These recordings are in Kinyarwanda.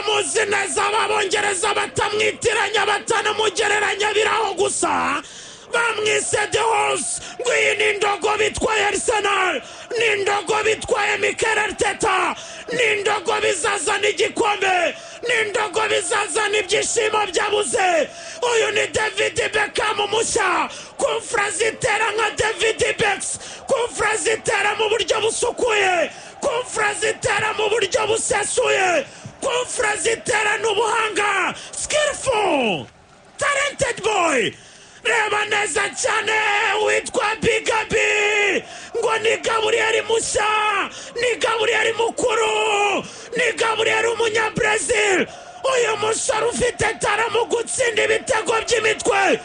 muramuzi neza ababongereza batamwitiranya batanamugereranya biraho gusa bamwise The Horse ngo iyi ni indogo bitwaye Arsenal ni indogo bitwaye Mikel Arteta ni indogo bizazana igikombe ni indogo bizazana ibyishimo byabuze uyu ni David Beckham mushya kufra zitera nka David Becks kufra zitera mu buryo busukuye kufra zitera mu buryo busesuye kufra zitera n'ubuhanga skillful talented boy reba neza cyane witwa Bigabi ngo ni Gabriel mushya ni Gabriel mukuru ni Gabriel umunyabrazil uyu musore ufite tara mu gutsinda ibitego by'imitwe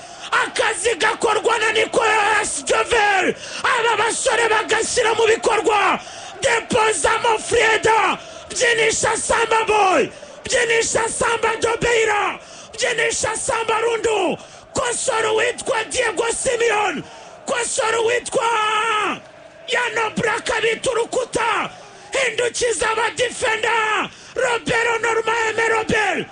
akazi gakorwa na Nicolas Jovel aba basore bagashyira mu bikorwa Deposamo Frieda byinisha Samba Boy byinisha Samba Dobeira byinisha Samba Rundu kosoro witwa Diego Simeone kosoro witwa Yano Braka biturukuta hindukiza abadefenda Roberto Normaeme Robel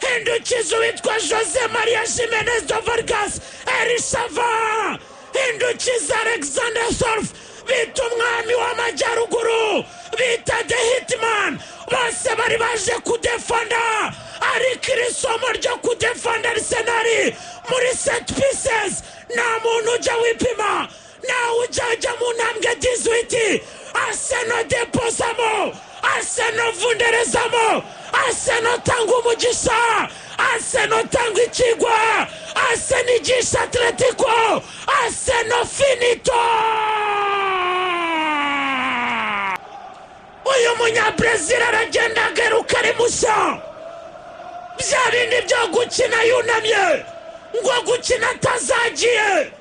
hindukiza witwa Jose Maria Jimenez do Vargas Erisava hindukiza Alexander Thorpe bita umwami w'amajyaruguru bita The Hitman bose bari baje kudefanda ariko iri somo ryo kudefanda Arsenal muri set pieces nta muntu ujya wipima nawe ujya mu ntambwe 18 Arsenal Deposamo Arsenal vunderezamo Arsenal tanga umugisha Arsenal tanga ikigwa Arsenal igisha Atletico Arsenal finito uyu munyabrazil aragenda agaruka ari mushya bya bindi byo gukina yunamye ngo gukina atazagiye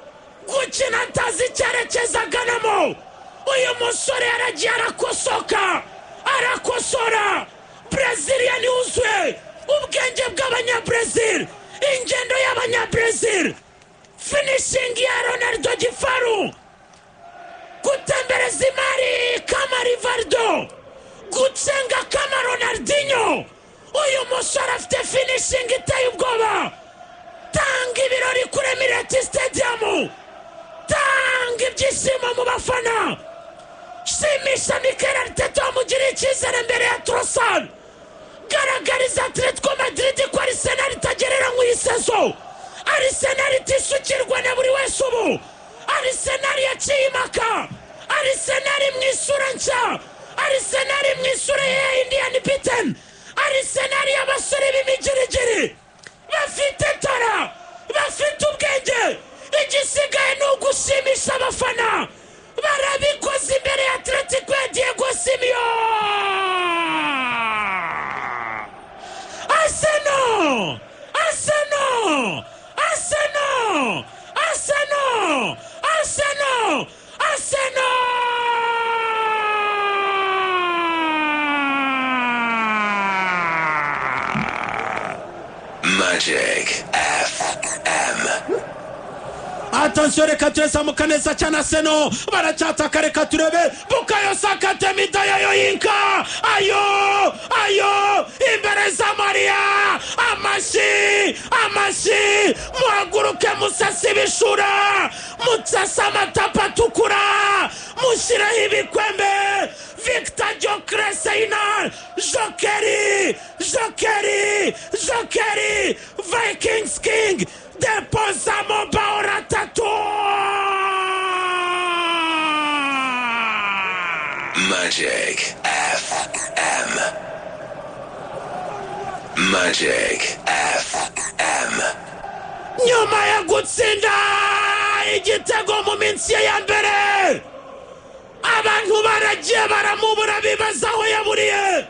gukina atazi icyerekezaganamo uyu musore yaragiye arakosoka arakosora Brazilian yuzuye ubwenge bw'abanyabrazil ingendo y'abanyabrazil finishing ya Ronaldo Gifaru kutembereza imari kama Rivaldo gutsenga kama Ronaldinho uyu musore afite finishing iteye ubwoba tanga ibirori kuri Emirates Stadium tanga ibyishimo mu bafana shimisha Mikel Arteta mugira icyizere mbere ya Trossard garagariza Atletico Madrid ko Arsenal itagerera mu isezo Arsenal itisukirwa na buri wese ubu Arsenal yaciye impaka Arsenal mwisura nshya Arsenal mwisura ya Indian Beaten Arsenal y'abasore b'imigirigiri bafite tara bafite ubwenge igisigaye ni ugushimisha abafana barabikoze imbere ya Atletico ya Diego Simeone Arsenal Arsenal Arsenal Arsenal Arsenal Arsenal Magic FM. Attention reka tuzamuka neza cyane Arsenal baracyataka reka turebe Bukayo Saka temida yayo yinka ayo imbere za Maria amashi muhaguruke musasi bishura mutsasa amatapa tukura mushyiraho ibikwembe Victor Gyökeres Einar Jokeri Vikings King Deposamo Baora Tatu Magic FM. Magic FM. nyuma ya gutsinda igitego mu minsi ya mbere abantu baragiye baramubura bibaza aho yaburiye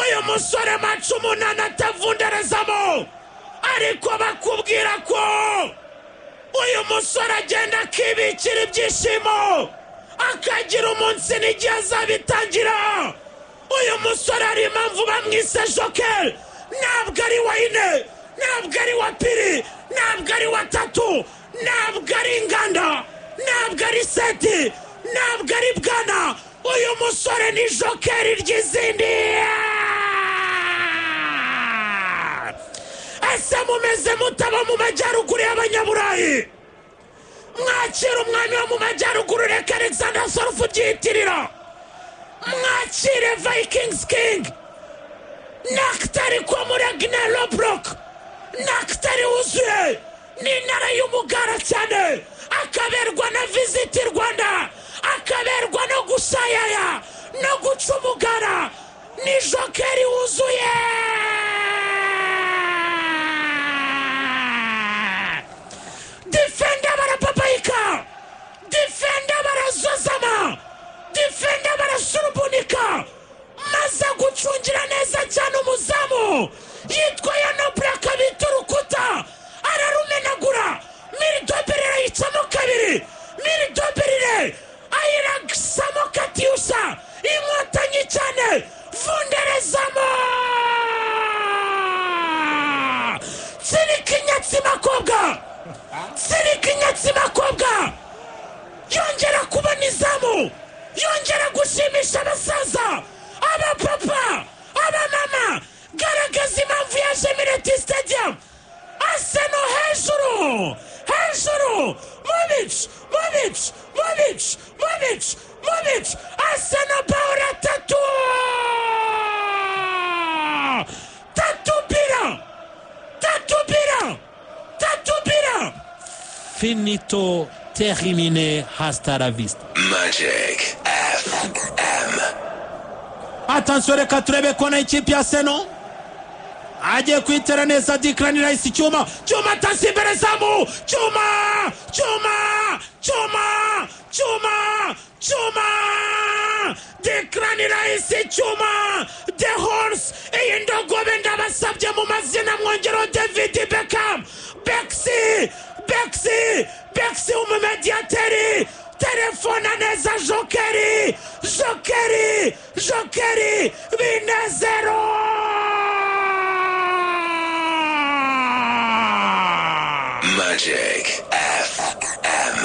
uyu musore macu umunani atavunderezamo ariko bakubwira ko uyu musore agenda akibikira ibyishimo akagira umunsi n'igihe azabitangira uyu musore ari impamvu bamwise Joker ntabwo ari wa ine ntabwo ari wa piri ntabwo ari wa tatu ntabwo ari inganda ntabwo ari seti ntabwo ari bwana uyu musore ni Joker ry'izindi mumeze mutaba mu majyaruguru y'abanyaburayi mwakira umwami wo mu majyaruguru reka Alexander Sorf ubyitirira mwakire Vikings King Naktari kwa Muragna Lobrock Naktari wuzuye n'intara y'umugara cyane akaberwa na Visit Rwanda akaberwa no gusayaya no guca umugara ni jokeri wuzuye defender barapapaika defender barazozama defender barasurubunika maze gucungira neza cyane umuzamu yitwa Yanobra kabita urukuta ararumenagura Miridoberire yicamo kabiri Miridoberire ayiragisamo Katiusa inkotanyi cyane Vunderezamo Sirikinyatsi makobwa yongera kubona izamu yongera gushimisha abasaza abapapa abamama garagaza impamvu yaje Mireti Stadium Arsenal hejuru Movic Arsenal Paula Tatubira finito terminé hasta la vista Magic FM. Attention reka turebe kona ikipe ya Arsenal agiye kwitera neza Declan Rice cyuma tasimbere zamu cyuma Declan Rice cyuma the horse indogobe ndabasabye mu mazina mwongero David Beckham Bexi umumediateri telefona neza Jokeri binezero Magic FM.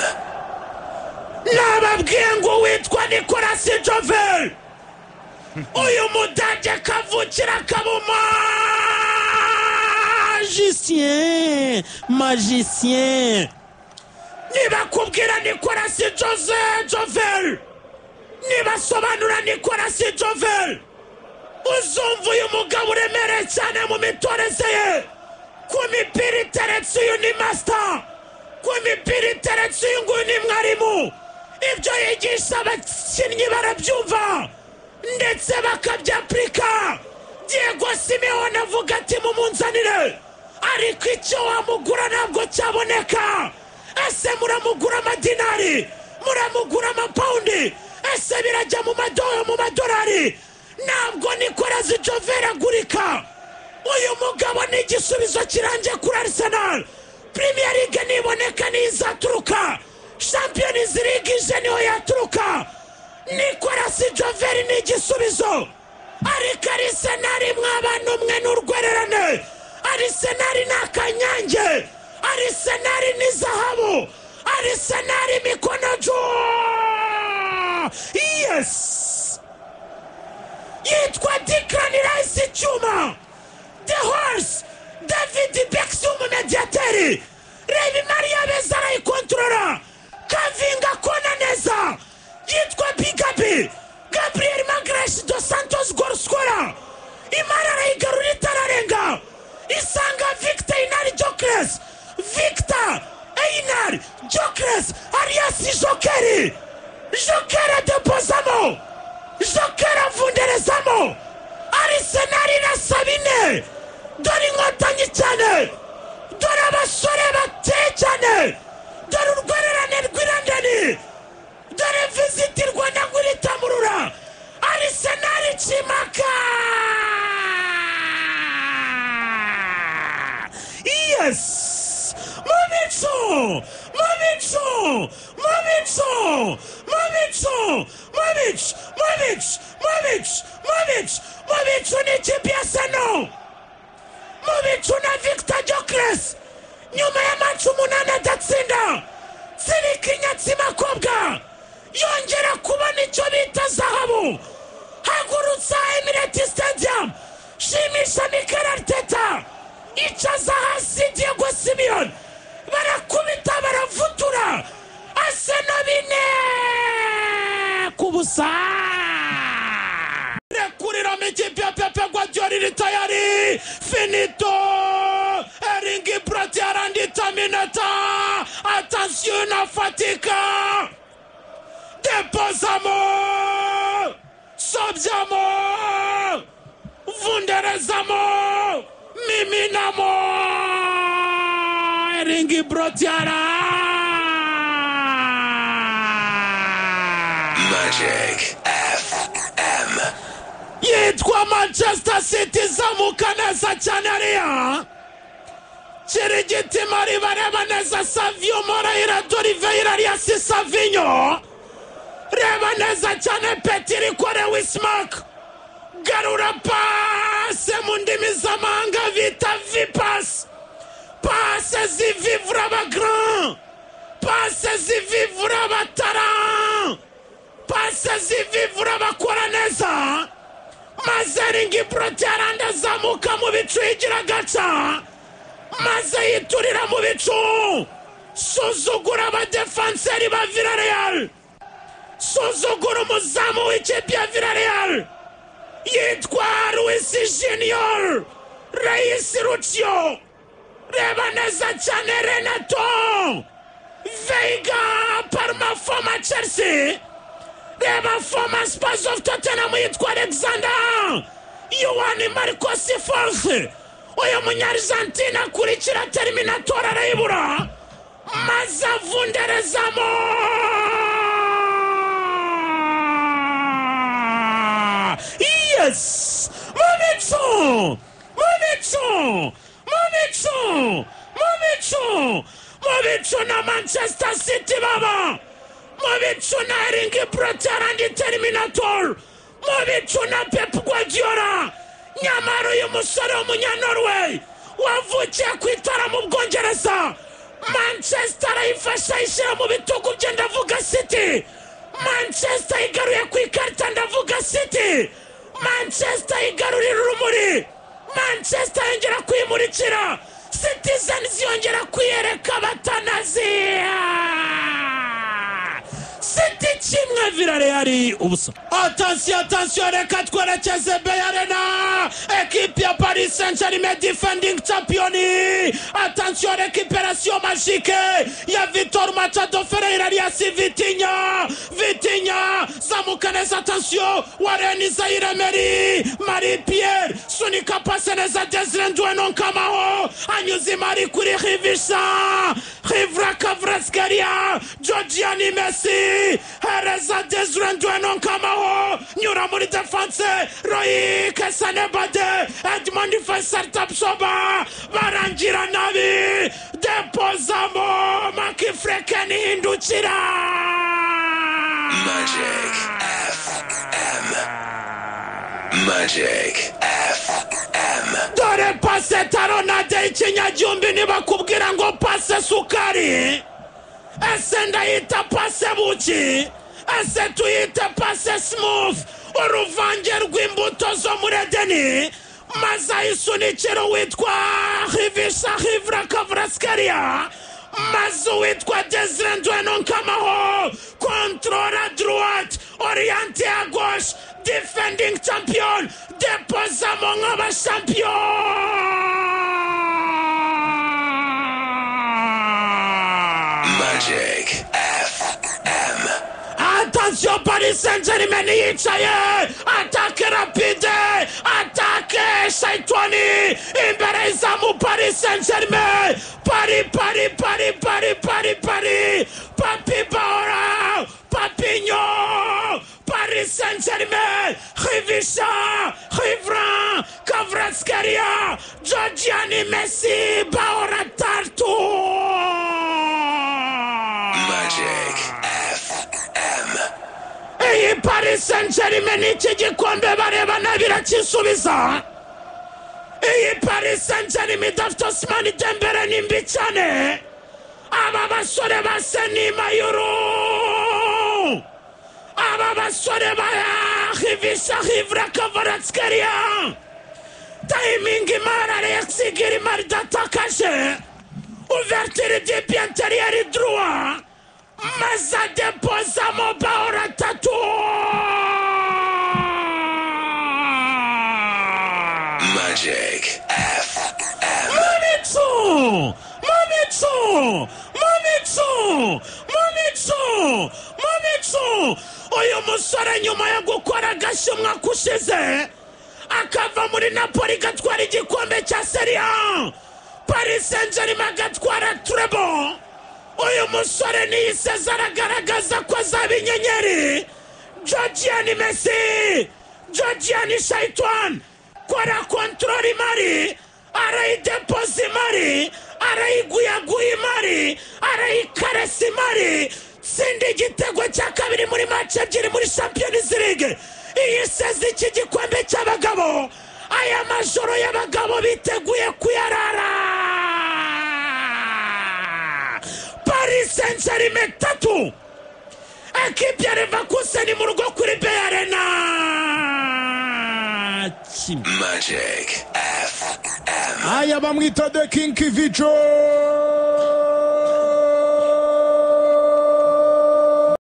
nababwiye ngo witwa Nicolas Jovel uyu mudage kavukira kabuma magicien niba kubwira Nicolas Jovel niba sobanura Nicolas Jovel uzumva uyu mugabo uremereye cyane mu mitoreze ye ku mipira iteretse uyu ni master ku mipira iteretse uyu nguyu ni mwarimu ibyo yigisha abakinnyi barabyumva ndetse bakabyapurika Diego Simeone avuga ati mumunzanire ariko icyo wamugura ntabwo cyaboneka ese muramugura amadinari muramugura amapawundi ese birajya mu madolari ntabwo Nicolas Jovel agurika uyu mugabo ni igisubizo kirangiye kuri Arsenal Premier League niboneka nizaturuka Champions League ije niho yaturuka Nicolas Jovel ni igisubizo ariko Arsenal mw'abantu mwe n'urwererane Arsenal n'akanyange Arsenal ni zahabu Arsenal mikonojo yes yitwa Declan Rice cyuma the horse David Beckham umumediateri Rebi Maria Bezara ikontrola Kavinga kona neza yitwa Bigabi Gabriel Magalhaes dos Santos Gorscola Imara igarura itararenga isanga Victor Einar Jokres alias Jokeri deposamo Jokera Vunderezamo Arsenal na Sabine dore inkotanyi cyane dore abasore bateye cyane dore urwererane rw'irandani dore Visit Rwanda nguritamurura Arsenal chimaka yes Movic ni ikipe ya Arsenal Movic na Victor Jokres nyuma ya match 8 adatsinda Sirikinyatsi makobwa yongera kubona icyo bita zahabu hagurutsa Emirates Stadium shimisha Mikel Arteta icaza hasi Diego Simeone barakubita baravutura Arsenal bine kubusa rekurira mekipe ya Pepe Guardiola iri tayari finito Erling Braut yarandita minota attention afatika deposamo sobyamo vunderezamo miminamo Erling Braut Magic FM. yitwa Manchester City zamuka neza cyane ariya Chirigitima ribareba neza Savio Moreira Doriveira Riasi Savinho reba neza cyane Petri kore Wismark garura passe mu ndimi z'amahanga vita vipas passe zivivura ba grand passe zivivura ba talent passe zivivura bakora neza maze Erling Braut zamuka mu bicu yigira gaca maze yiturira mu bicu suzugura abadefanseri ba Villarreal suzugura umuzamu w'ikipe ya Villarreal yitwa Luis Junior Reis Lucio reba neza cyane Renato Veiga Parma former Chelsea reba former Spurs of Tottenham yitwa Alexander Yohani Marcos Force uyu munyargentina akurikira Terminator arayibura maze avunderezamo yes Movicu na Manchester City baba Movicu na Erling Braut and Terminator Movicu na Pep Guardiola nyamara uyu musore w'umunyanorway wavukiye kwitara mu Bwongereza Manchester ayifasha ishyira mu bitugu bye ndavuga City Manchester igaruye ku ikarita ndavuga City Manchester igarurira urumuri Manchester yongera kwimurikira Citizens yongera kwiyereka abatanaziya City kimwe Villarreal ubusa attention reka twerekeze Bayern equipe ya Paris Saint-Germain defending champion attention récupération magique ya Victor Machado Ferreira Riasi Vitinha zamuka neza attention Warren Zaire Emery Marie Pierre sunika pase neza Desire Doué Kamaho anyuze mari kuri Rivisha Rivra Kvaratskhelia Giorgiani Messi hereza Desire Doué Kamaho nyura muri defense Roy Kesanebade Edmond Faisal Tapsoba barangira nabi deposamo makifrekeni hindukira Magic FM. Magic FM. dore passe taronade ikinyagihumbi nibakubwira ngo passe sukari ese ndayita passe buki ese tuyite passe smooth uruvange rw'imbuto zo muri Edeni maze ayisunikiro witwa Rivisha Rivra Kvaratskhelia maze witwa Desire Doué Kamaho contrôle à droite orienté à gauche defending champion deposamo nk'aba champion Magic FM. Attention Paris Saint-Germain yicaye attaque rapide attaque Shaitwani imbere izamu Paris Saint-Germain Paris Papi Baora Papignon Paris Saint-Germain Rivisha Rivra Kvaratskhelia Giorgiani Messi Baora Tartu Magic FM. Iyi Paris Saint-Germain iki gikombe barebana birakisubiza iyi Paris Saint-Germain idafite Ousmane Dembele nimbi cyane aba basore base ni mayuru aba basore ba Rivisha Rivra Kvaratskhelia timing imara Alexis imara idatakaje ouverture de pied intérieur droit maza deposa mobahora tatu Magic FM. Mamitsu uyu musore nyuma yo gukora agashya umwaka ushize akava muri Napoli gatwara igikombe cya Serie A, Paris Saint-Germain gatwara treble. Uyu musore niyiseza aragaragaza ko azaba inyenyeri. Giorgiani Messi, Giorgiani Shaitan, kora kontrol imari, arayidepoza imari, arayiguyaguye imari, arayikaresa imari. Sindi igitego cya kabiri muri match ebyiri muri Champions League. Iyiseza iki gikombe cy'abagabo. Aya majoro y'abagabo biteguye kuyarara. Paris Saint-Germain 3, ekipe ya Leverkusen mu rugo kuri Bay Arena. Magic FM. Aya bamwita The King Kivicho.